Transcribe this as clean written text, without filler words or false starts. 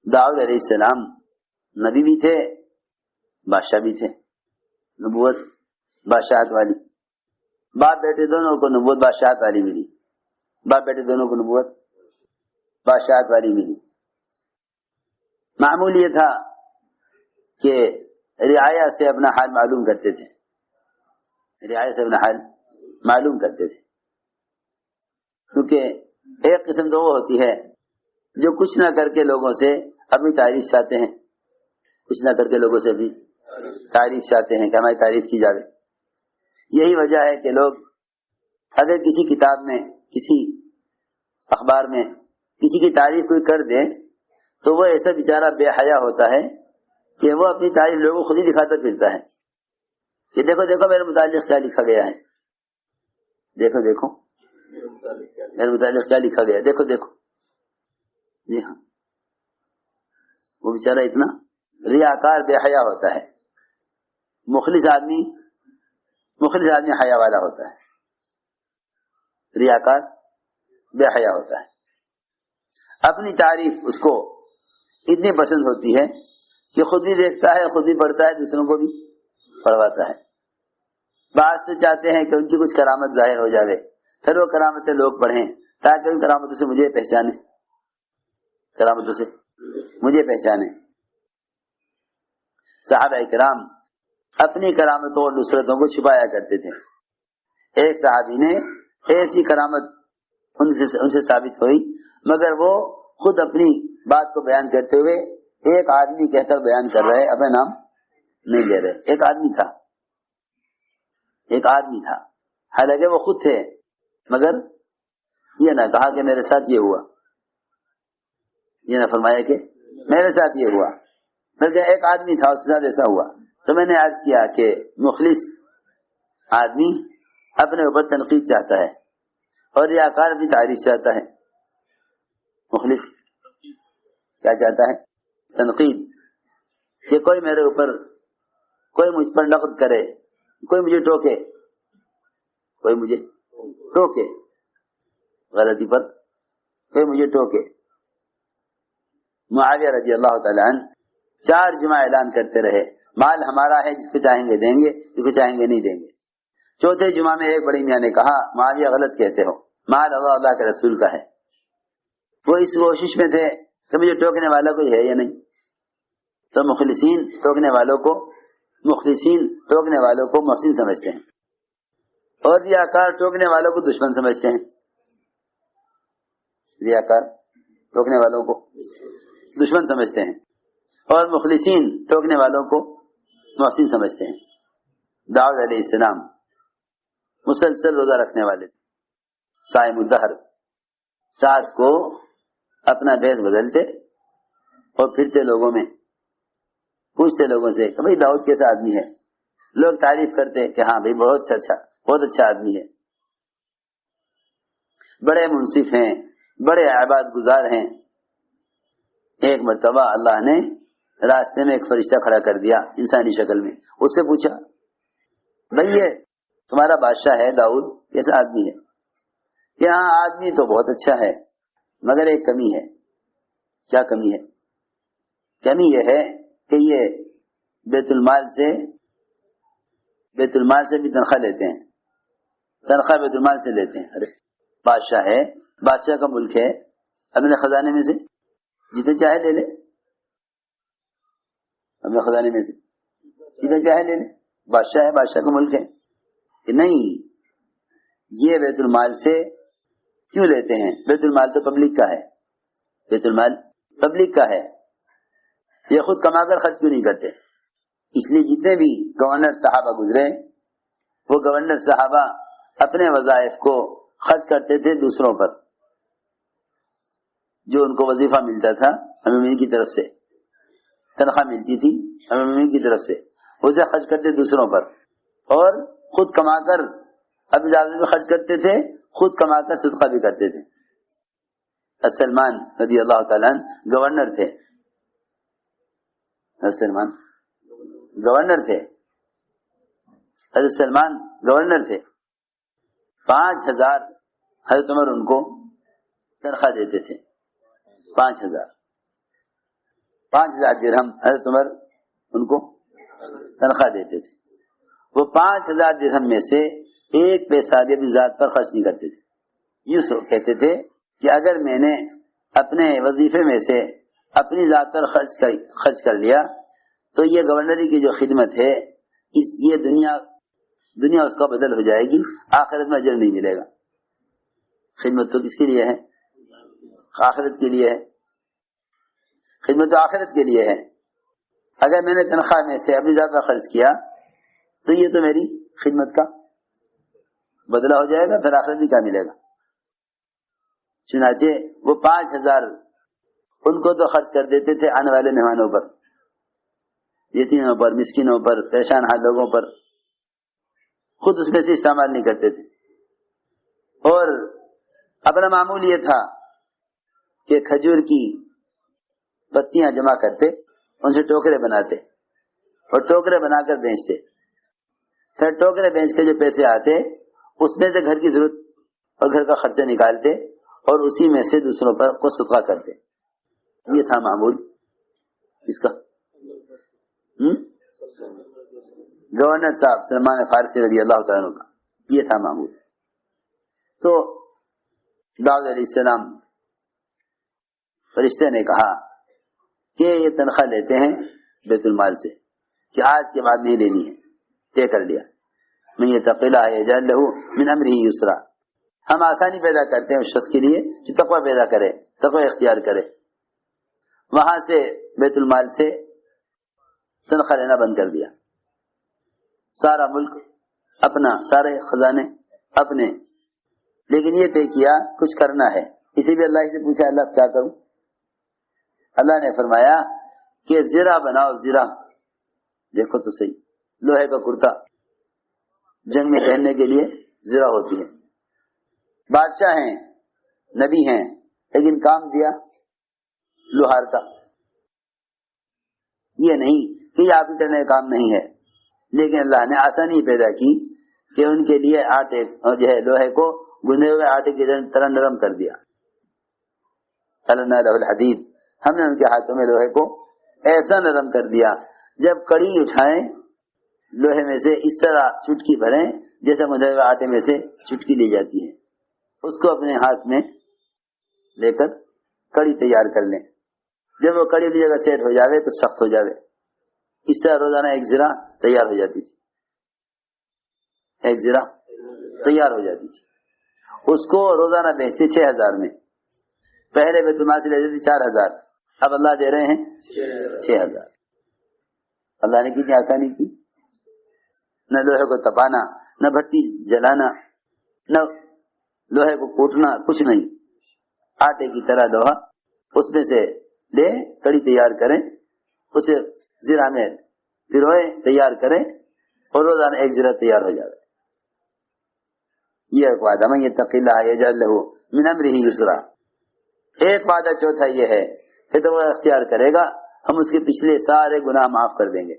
داؤد علیہ السلام نبی بھی تھے، بادشاہ بھی تھے، نبوت بادشاہت والی، باپ بیٹے دونوں کو نبوت بادشاہت والی ملی، باپ بیٹے دونوں کو نبوت بادشاہت والی ملی۔ معمول یہ تھا کہ رعایا سے اپنا حال معلوم کرتے تھے، رعایا سے اپنا حال معلوم کرتے تھے، کیونکہ ایک قسم تو وہ ہوتی ہے جو کچھ نہ کر کے لوگوں سے اپنی تعریف چاہتے ہیں، کچھ نہ کر کے لوگوں سے بھی تعریف چاہتے ہیں کہ ہماری تعریف کی جاوے۔ یہی وجہ ہے کہ لوگ اگر کسی کتاب میں، کسی اخبار میں کسی کی تعریف کوئی کر دے تو وہ ایسا بیچارہ بے حیا ہوتا ہے کہ وہ اپنی تعریف لوگوں کو خود ہی دکھاتا پھرتا ہے کہ دیکھو دیکھو میرے متعلق کیا لکھا گیا ہے، دیکھو دیکھو میرے متعلق کیا لکھا گیا ہے، دیکھو دیکھو۔ جی ہاں، وہ بیچارہ اتنا ریاکار بے حیا ہوتا ہے۔ مخلص آدمی حیا والا ہوتا ہے، ریاکار بے حیا ہوتا ہے۔ اپنی تعریف اس کو اتنی پسند ہوتی ہے کہ خود بھی دیکھتا ہے، خود بھی پڑھتا ہے، دوسروں کو بھی پڑھواتا ہے۔ بعض تو چاہتے ہیں کہ ان کی کچھ کرامت ظاہر ہو جاوے، پھر وہ کرامتیں لوگ پڑھیں تاکہ ان کرامتوں سے مجھے پہچانے، کرامتوں سے مجھے پہچانے۔ صحابہ کرام اپنی کرامتوں اور نصرتوں کو چھپایا کرتے تھے۔ ایک صحابی نے ایسی کرامت ان سے ثابت ہوئی، مگر وہ خود اپنی بات کو بیان کرتے ہوئے ایک آدمی کہہ کر بیان کر رہے، اپنا نام نہیں لے رہے۔ ایک آدمی تھا، حالانکہ وہ خود تھے، مگر یہ نہ کہا کہ میرے ساتھ یہ ہوا، یہ نہ فرمایا کہ میرے ساتھ یہ ہوا، بلکہ ایک آدمی تھا اس کے ساتھ ایسا ہوا۔ تو میں نے عرض کیا کہ مخلص آدمی اپنے اوپر تنقید چاہتا ہے اور ریاکار بھی تعریف چاہتا ہے۔ مخلص کیا چاہتا ہے؟ تنقید، کہ کوئی میرے اوپر، کوئی مجھ پر نقد کرے، کوئی مجھے ٹوکے، کوئی مجھے ٹوکے، غلطی پر کوئی مجھے ٹوکے۔ معاویہ رضی اللہ تعالیٰ عنہ 4 جمعہ اعلان کرتے رہے، مال ہمارا ہے، جس کو چاہیں گے دیں گے، جس کو چاہیں گے نہیں دیں گے۔ چوتھے جمعہ میں ایک بڑی میاں نے کہا، معاویہ غلط کہتے ہو، مال اللہ کے رسول کا ہے۔ وہ اس کوشش میں تھے کہ مجھے ٹوکنے والا کوئی ہے یا نہیں، تو مخلصین ٹوکنے والوں کو محسن سمجھتے ہیں اور ریاکار ٹوکنے والوں کو دشمن سمجھتے ہیں، ریاکار ٹوکنے والوں کو دشمن سمجھتے ہیں اور مخلصین ٹوکنے والوں کو محسن سمجھتے ہیں۔ داؤد علیہ السلام مسلسل روزہ رکھنے والے تھے، صائم الدہر، رات کو اپنا بھیس بدلتے اور پھرتے لوگوں میں، پوچھتے لوگوں سے کہ بھائی داؤد کیسا آدمی ہے، لوگ تعریف کرتے کہ ہاں بھائی بہت اچھا آدمی ہے، بڑے منصف ہیں، بڑے عبادت گزار ہیں۔ ایک مرتبہ اللہ نے راستے میں ایک فرشتہ کھڑا کر دیا انسانی شکل میں، اس سے پوچھا بھائی یہ تمہارا بادشاہ ہے داؤد کیسا آدمی ہے؟ کہ ہاں آدمی تو بہت اچھا ہے، مگر ایک کمی ہے۔ کیا کمی ہے؟ کمی یہ ہے کہ یہ بیت المال سے بھی تنخواہ لیتے ہیں، تنخواہ بیت المال سے لیتے ہیں۔ ارے بادشاہ ہے، بادشاہ کا ملک ہے، اپنے خزانے میں سے جتنے چاہے لے لے، اپنے خزانے میں سے جتنے چاہے لے لے، بادشاہ ہے، بادشاہ کا ملک ہے۔ کہ نہیں، یہ بیت المال سے کیوں لیتے ہیں؟ بیت المال تو پبلک کا ہے، بیت المال پبلک کا ہے، یہ خود کما کر خرچ کیوں نہیں کرتے؟ اس لیے جتنے بھی گورنر صحابہ گزرے، وہ گورنر صحابہ اپنے وظائف کو خرچ کرتے تھے دوسروں پر، جو ان کو وظیفہ ملتا تھا امیر کی طرف سے، تنخواہ ملتی تھی امیر کی طرف سے، اسے خرچ کرتے دوسروں پر، اور خود کما کر اپنی ذات میں خرچ کرتے تھے، خود کما کر صدقہ بھی کرتے تھے۔ سلمان رضی اللہ تعالیٰ عنہ گورنر تھے، سلمان گورنر تھے، حضرت سلمان گورنر تھے، 5000 حضرت عمر ان کو تنخواہ دیتے تھے، 5000۔ 5,000 درہم حضرت عمر ان کو تنخواہ دیتے تھے. وہ 5,000 درہم میں سے 1 پیسہ بھی اپنی ذات پر خرچ نہیں کرتے تھے. یوں کہتے تھے کہ اگر میں نے اپنے وظیفے میں سے اپنی ذات پر خرچ کر لیا تو یہ گورنری کی جو خدمت ہے یہ دنیا اس کا بدل ہو جائے گی، آخرت میں اجر نہیں ملے گا. خدمت تو کس کے لیے ہے؟ آخرت کے لیے ہے. خدمت تو آخرت کے لیے ہے. اگر میں نے تنخواہ میں سے اپنی ذات پر خرچ کیا تو یہ تو میری خدمت کا بدلہ ہو جائے گا، پھر آخرت بھی کیا ملے گا. چنانچہ وہ 5,000 ان کو تو خرچ کر دیتے تھے آنے والے مہمانوں پر، یتیموں پر، مسکینوں پر، پریشان حال لوگوں پر. خود اس میں سے استعمال نہیں کرتے تھے. اور اپنا معمول یہ تھا کہ کھجور کی پتیاں جمع کرتے، ان سے ٹوکرے بناتے اور ٹوکرے بنا کر بیچتے. پھر ٹوکرے بیچ کے جو پیسے آتے اس میں سے گھر کی ضرورت اور گھر کا خرچہ نکالتے اور اسی میں سے دوسروں پر کو صدقہ کرتے. یہ تھا معمول اس کا. گورنر صاحب سلمان فارسی رضی اللہ تعالیٰ عنہ کا یہ تھا معمول. تو داؤد علیہ السلام فرشتے نے کہا کہ یہ تنخواہ لیتے ہیں بیت المال سے کہ آج کے بعد نہیں لینی ہے، طے کر لیا. من یتق اللہ یجعل لہ من امرہ یسرا. ہم آسانی پیدا کرتے ہیں اس شخص کے لیے جو تقوی پیدا کرے، تقوی اختیار کرے. وہاں سے بیت المال سے تنخواہ لینا بند کر دیا. سارا ملک اپنا، سارے خزانے اپنے. لیکن یہ طے کیا کچھ کرنا ہے. اسی بھی اللہ سے پوچھا اللہ کیا کروں؟ اللہ نے فرمایا کہ زرہ بناؤ. زرہ دیکھو تو صحیح، لوہے کا کرتا جنگ میں پہننے کے لیے زرہ ہوتی ہے. بادشاہ ہیں، نبی ہیں، لیکن کام دیا لوہار کا. یہ نہیں کہ یہ آپ ہی کرنے کا کام نہیں ہے، لیکن اللہ نے آسانی پیدا کی کہ ان کے لیے آٹے اور جو ہے لوہے کو گندے ہوئے آٹے کی طرح نرم کر دیا. لَهُ الْحَدِيدِ. ہم نے ان کے ہاتھوں میں لوہے کو ایسا نرم کر دیا جب کڑی اٹھائیں لوہے میں سے اس طرح چٹکی بھریں جیسے گندے ہوئے آٹے میں سے چٹکی لی جاتی ہے. اس کو اپنے ہاتھ میں لے کر کڑی تیار کر لیں. جب وہ کڑی جگہ سیٹ ہو جاوے تو سخت ہو جاوے. اس طرح روزانہ 1 زرہ تیار ہو جاتی تھی. 1 زرہ تیار ہو جاتی تھی. اس کو روزانہ بیچتے 6,000 میں. پہلے بیت المال سے لیتے تھے 4,000. اب اللہ دے رہے ہیں 6,000. اللہ نے کتنی آسانی کی. نہ لوہے کو تپانا، نہ بھٹی جلانا، نہ لوہے کو کوٹنا، کچھ نہیں. آٹے کی طرح لوہا اس میں سے لے کڑی تیار کریں، اسے زرہ میں پروئے تیار کریں اور روزانہ 1 زرہ تیار ہو جائے. یہ ایک وعدہ. من یتق اللہ یجعل لہ من امرہ یسرا. ایک وعدہ چوتھا یہ ہے کہ تو وہ اختیار کرے گا ہم اس کے پچھلے سارے گناہ معاف کر دیں گے.